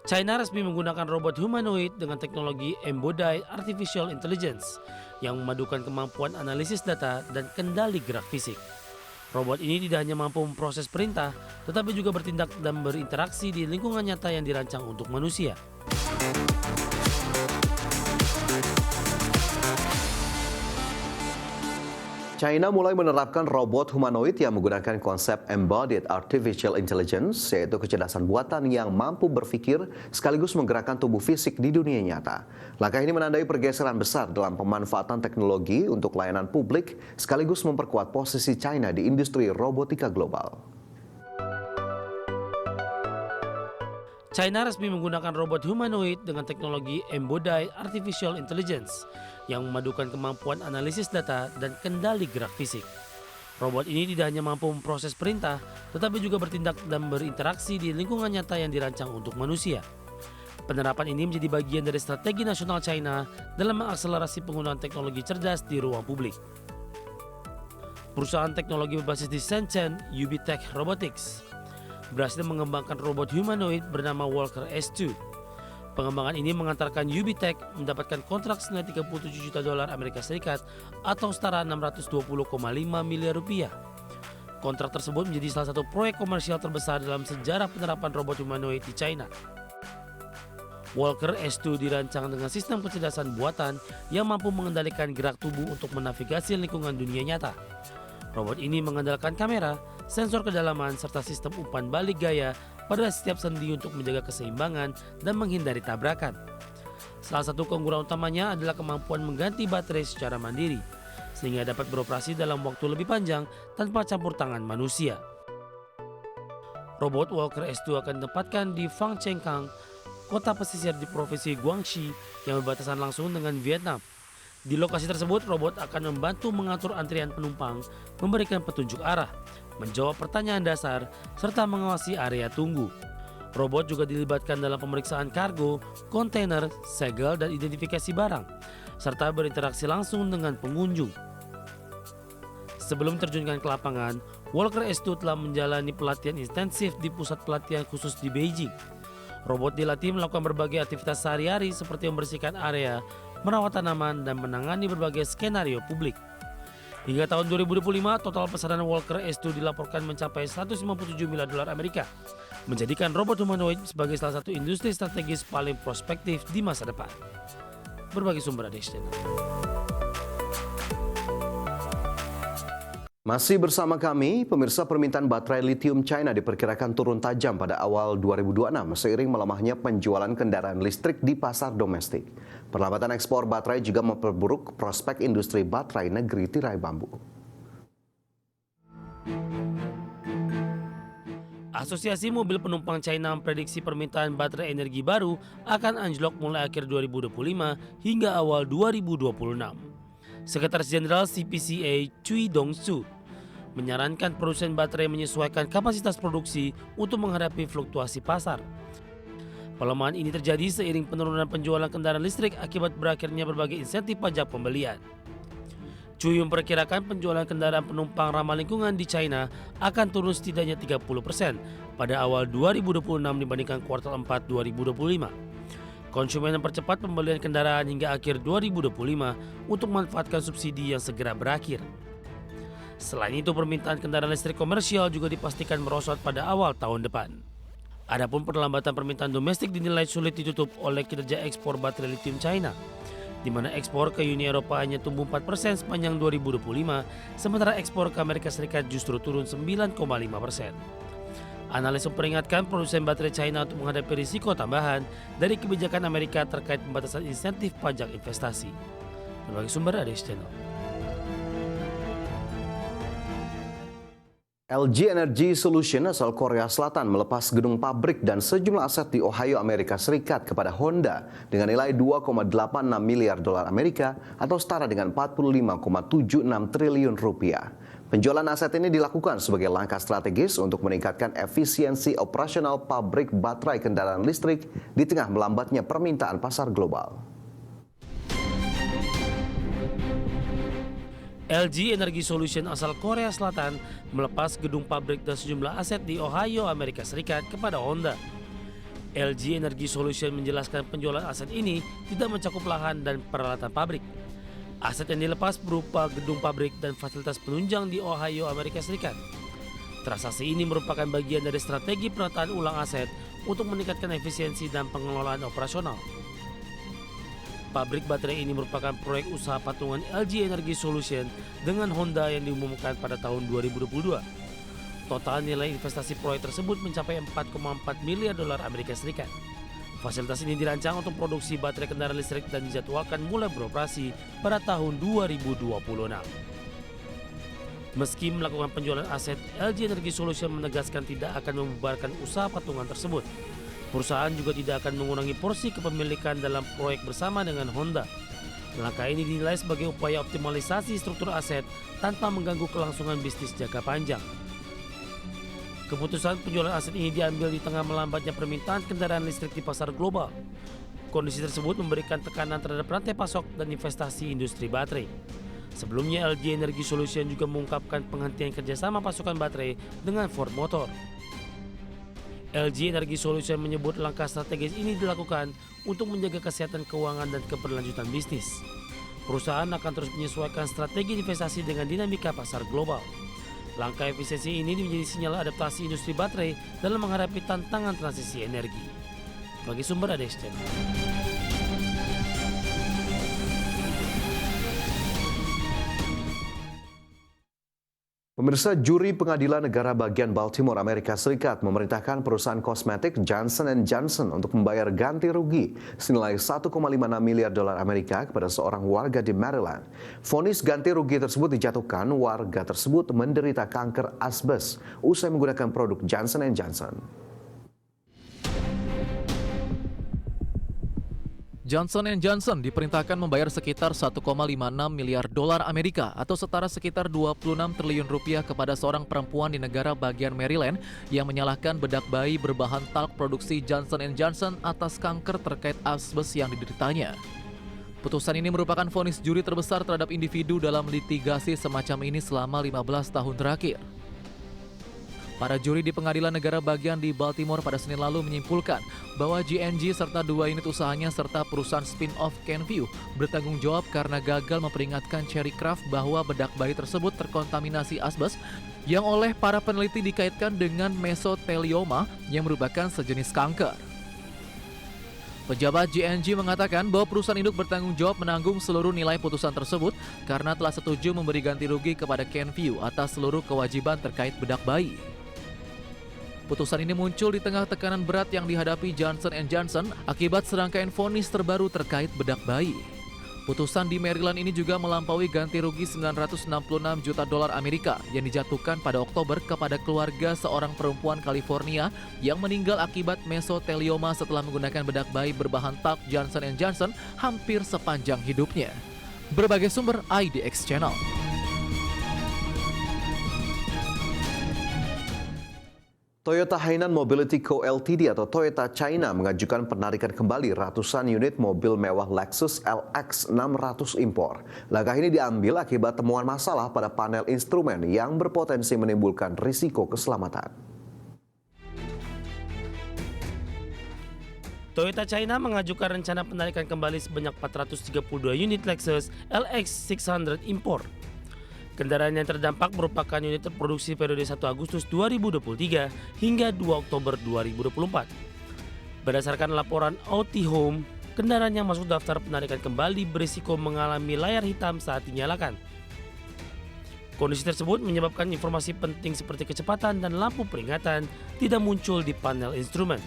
China resmi menggunakan robot humanoid dengan teknologi Embodied Artificial Intelligence yang memadukan kemampuan analisis data dan kendali gerak fisik. Robot ini tidak hanya mampu memproses perintah, tetapi juga bertindak dan berinteraksi di lingkungan nyata yang dirancang untuk manusia. China mulai menerapkan robot humanoid yang menggunakan konsep Embodied Artificial Intelligence, yaitu kecerdasan buatan yang mampu berpikir sekaligus menggerakkan tubuh fisik di dunia nyata. Langkah ini menandai pergeseran besar dalam pemanfaatan teknologi untuk layanan publik, sekaligus memperkuat posisi China di industri robotika global. China resmi menggunakan robot humanoid dengan teknologi Embodied Artificial Intelligence yang memadukan kemampuan analisis data dan kendali gerak fisik. Robot ini tidak hanya mampu memproses perintah, tetapi juga bertindak dan berinteraksi di lingkungan nyata yang dirancang untuk manusia. Penerapan ini menjadi bagian dari strategi nasional China dalam mengakselerasi penggunaan teknologi cerdas di ruang publik. Perusahaan teknologi berbasis di Shenzhen, Ubitech Robotics, berhasil mengembangkan robot humanoid bernama Walker S2. Pengembangan ini mengantarkan Ubitech mendapatkan kontrak senilai 37 juta dolar Amerika Serikat atau setara 620,5 miliar rupiah. Kontrak tersebut menjadi salah satu proyek komersial terbesar dalam sejarah penerapan robot humanoid di China. Walker S2 dirancang dengan sistem kecerdasan buatan yang mampu mengendalikan gerak tubuh untuk menavigasi lingkungan dunia nyata. Robot ini mengandalkan kamera, sensor kedalaman, serta sistem umpan balik gaya pada setiap sendi untuk menjaga keseimbangan dan menghindari tabrakan. Salah satu keunggulan utamanya adalah kemampuan mengganti baterai secara mandiri, sehingga dapat beroperasi dalam waktu lebih panjang tanpa campur tangan manusia. Robot Walker S2 akan ditempatkan di Fangchengkang, kota pesisir di provinsi Guangxi yang berbatasan langsung dengan Vietnam. Di lokasi tersebut, robot akan membantu mengatur antrian penumpang, memberikan petunjuk arah, menjawab pertanyaan dasar, serta mengawasi area tunggu. Robot juga dilibatkan dalam pemeriksaan kargo, kontainer, segel, dan identifikasi barang, serta berinteraksi langsung dengan pengunjung. Sebelum terjunkan ke lapangan, Walker S2 telah menjalani pelatihan intensif di pusat pelatihan khusus di Beijing. Robot dilatih melakukan berbagai aktivitas sehari-hari seperti membersihkan area, merawat tanaman, dan menangani berbagai skenario publik. Hingga tahun 2025, total pesanan Walker S2 dilaporkan mencapai 157 miliar dolar Amerika, menjadikan robot humanoid sebagai salah satu industri strategis paling prospektif di masa depan. Berbagai sumber ada di channel. Masih bersama kami, pemirsa, permintaan baterai lithium China diperkirakan turun tajam pada awal 2026 seiring melemahnya penjualan kendaraan listrik di pasar domestik. Perlambatan ekspor baterai juga memperburuk prospek industri baterai negeri tirai bambu. Asosiasi Mobil Penumpang China memprediksi permintaan baterai energi baru akan anjlok mulai akhir 2025 hingga awal 2026. Sekretaris Jenderal CPCA Cui Dongsu menyarankan produsen baterai menyesuaikan kapasitas produksi untuk menghadapi fluktuasi pasar. Pelemahan ini terjadi seiring penurunan penjualan kendaraan listrik akibat berakhirnya berbagai insentif pajak pembelian. Cui memperkirakan penjualan kendaraan penumpang ramah lingkungan di China akan turun setidaknya 30% pada awal 2026 dibandingkan kuartal 4 2025. Konsumen mempercepat pembelian kendaraan hingga akhir 2025 untuk memanfaatkan subsidi yang segera berakhir. Selain itu, permintaan kendaraan listrik komersial juga dipastikan merosot pada awal tahun depan. Adapun perlambatan permintaan domestik dinilai sulit ditutup oleh kinerja ekspor baterai lithium China, di mana ekspor ke Uni Eropa hanya tumbuh 4% sepanjang 2025, sementara ekspor ke Amerika Serikat justru turun 9,5%. Analis memperingatkan produsen baterai China untuk menghadapi risiko tambahan dari kebijakan Amerika terkait pembatasan insentif pajak investasi. Berbagai sumber ada di channel. LG Energy Solution asal Korea Selatan melepas gedung pabrik dan sejumlah aset di Ohio, Amerika Serikat kepada Honda dengan nilai 2,86 miliar dolar Amerika atau setara dengan 45,76 triliun rupiah. Penjualan aset ini dilakukan sebagai langkah strategis untuk meningkatkan efisiensi operasional pabrik baterai kendaraan listrik di tengah melambatnya permintaan pasar global. LG Energy Solution asal Korea Selatan melepas gedung pabrik dan sejumlah aset di Ohio, Amerika Serikat kepada Honda. LG Energy Solution menjelaskan penjualan aset ini tidak mencakup lahan dan peralatan pabrik. Aset yang dilepas berupa gedung pabrik dan fasilitas penunjang di Ohio, Amerika Serikat. Transaksi ini merupakan bagian dari strategi penataan ulang aset untuk meningkatkan efisiensi dan pengelolaan operasional. Pabrik baterai ini merupakan proyek usaha patungan LG Energy Solution dengan Honda yang diumumkan pada tahun 2022. Total nilai investasi proyek tersebut mencapai 4,4 miliar dolar Amerika Serikat. Fasilitas ini dirancang untuk produksi baterai kendaraan listrik dan dijadwalkan mulai beroperasi pada tahun 2026. Meski melakukan penjualan aset, LG Energy Solution menegaskan tidak akan membubarkan usaha patungan tersebut. Perusahaan juga tidak akan mengurangi porsi kepemilikan dalam proyek bersama dengan Honda. Langkah ini dinilai sebagai upaya optimalisasi struktur aset tanpa mengganggu kelangsungan bisnis jangka panjang. Keputusan penjualan aset ini diambil di tengah melambatnya permintaan kendaraan listrik di pasar global. Kondisi tersebut memberikan tekanan terhadap rantai pasok dan investasi industri baterai. Sebelumnya LG Energy Solution juga mengungkapkan penghentian kerjasama pasokan baterai dengan Ford Motor. LG Energy Solution menyebut langkah strategis ini dilakukan untuk menjaga kesehatan keuangan dan keberlanjutan bisnis. Perusahaan akan terus menyesuaikan strategi investasi dengan dinamika pasar global. Langkah efisiensi ini menjadi sinyal adaptasi industri baterai dalam menghadapi tantangan transisi energi. Bagi sumber ADX Channel. Pemirsa, juri pengadilan negara bagian Baltimore, Amerika Serikat memerintahkan perusahaan kosmetik Johnson & Johnson untuk membayar ganti rugi senilai 1,56 miliar dolar Amerika kepada seorang warga di Maryland. Vonis ganti rugi tersebut dijatuhkan warga tersebut menderita kanker asbes usai menggunakan produk Johnson & Johnson. Johnson & Johnson diperintahkan membayar sekitar 1,56 miliar dolar Amerika atau setara sekitar 26 triliun rupiah kepada seorang perempuan di negara bagian Maryland yang menyalahkan bedak bayi berbahan talc produksi Johnson & Johnson atas kanker terkait asbes yang dideritanya. Putusan ini merupakan vonis juri terbesar terhadap individu dalam litigasi semacam ini selama 15 tahun terakhir. Para juri di Pengadilan Negara Bagian di Baltimore pada Senin lalu menyimpulkan bahwa G&G serta 2 unit usahanya serta perusahaan spin-off Kenvue bertanggung jawab karena gagal memperingatkan Cherry Craft bahwa bedak bayi tersebut terkontaminasi asbes yang oleh para peneliti dikaitkan dengan mesotelioma yang merupakan sejenis kanker. Pejabat G&G mengatakan bahwa perusahaan induk bertanggung jawab menanggung seluruh nilai putusan tersebut karena telah setuju memberi ganti rugi kepada Kenvue atas seluruh kewajiban terkait bedak bayi. Putusan ini muncul di tengah tekanan berat yang dihadapi Johnson & Johnson akibat serangkaian vonis terbaru terkait bedak bayi. Putusan di Maryland ini juga melampaui ganti rugi 966 juta dolar Amerika yang dijatuhkan pada Oktober kepada keluarga seorang perempuan California yang meninggal akibat mesotelioma setelah menggunakan bedak bayi berbahan talc Johnson & Johnson hampir sepanjang hidupnya. Berbagai sumber IDX Channel. Toyota Hainan Mobility Co. Ltd atau Toyota China mengajukan penarikan kembali ratusan unit mobil mewah Lexus LX 600 impor. Langkah ini diambil akibat temuan masalah pada panel instrumen yang berpotensi menimbulkan risiko keselamatan. Toyota China mengajukan rencana penarikan kembali sebanyak 432 unit Lexus LX 600 impor. Kendaraan yang terdampak merupakan unit terproduksi periode 1 Agustus 2023 hingga 2 Oktober 2024. Berdasarkan laporan OT Home, kendaraan yang masuk daftar penarikan kembali berisiko mengalami layar hitam saat dinyalakan. Kondisi tersebut menyebabkan informasi penting seperti kecepatan dan lampu peringatan tidak muncul di panel instrumen.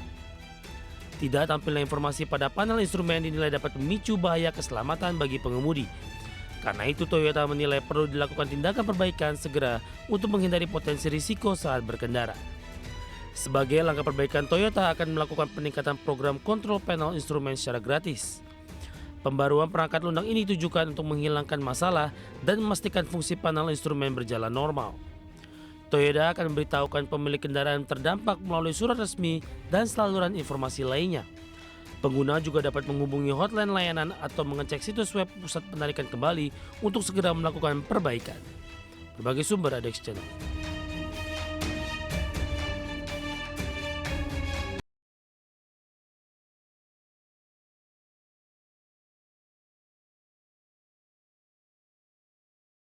Tidak tampilnya informasi pada panel instrumen dinilai dapat memicu bahaya keselamatan bagi pengemudi. Karena itu Toyota menilai perlu dilakukan tindakan perbaikan segera untuk menghindari potensi risiko saat berkendara. Sebagai langkah perbaikan, Toyota akan melakukan peningkatan program kontrol panel instrumen secara gratis. Pembaruan perangkat lunak ini ditujukan untuk menghilangkan masalah dan memastikan fungsi panel instrumen berjalan normal. Toyota akan memberitahukan pemilik kendaraan terdampak melalui surat resmi dan saluran informasi lainnya. Pengguna juga dapat menghubungi hotline layanan atau mengecek situs web pusat penarikan kembali untuk segera melakukan perbaikan. Berbagai sumber ADX Channel.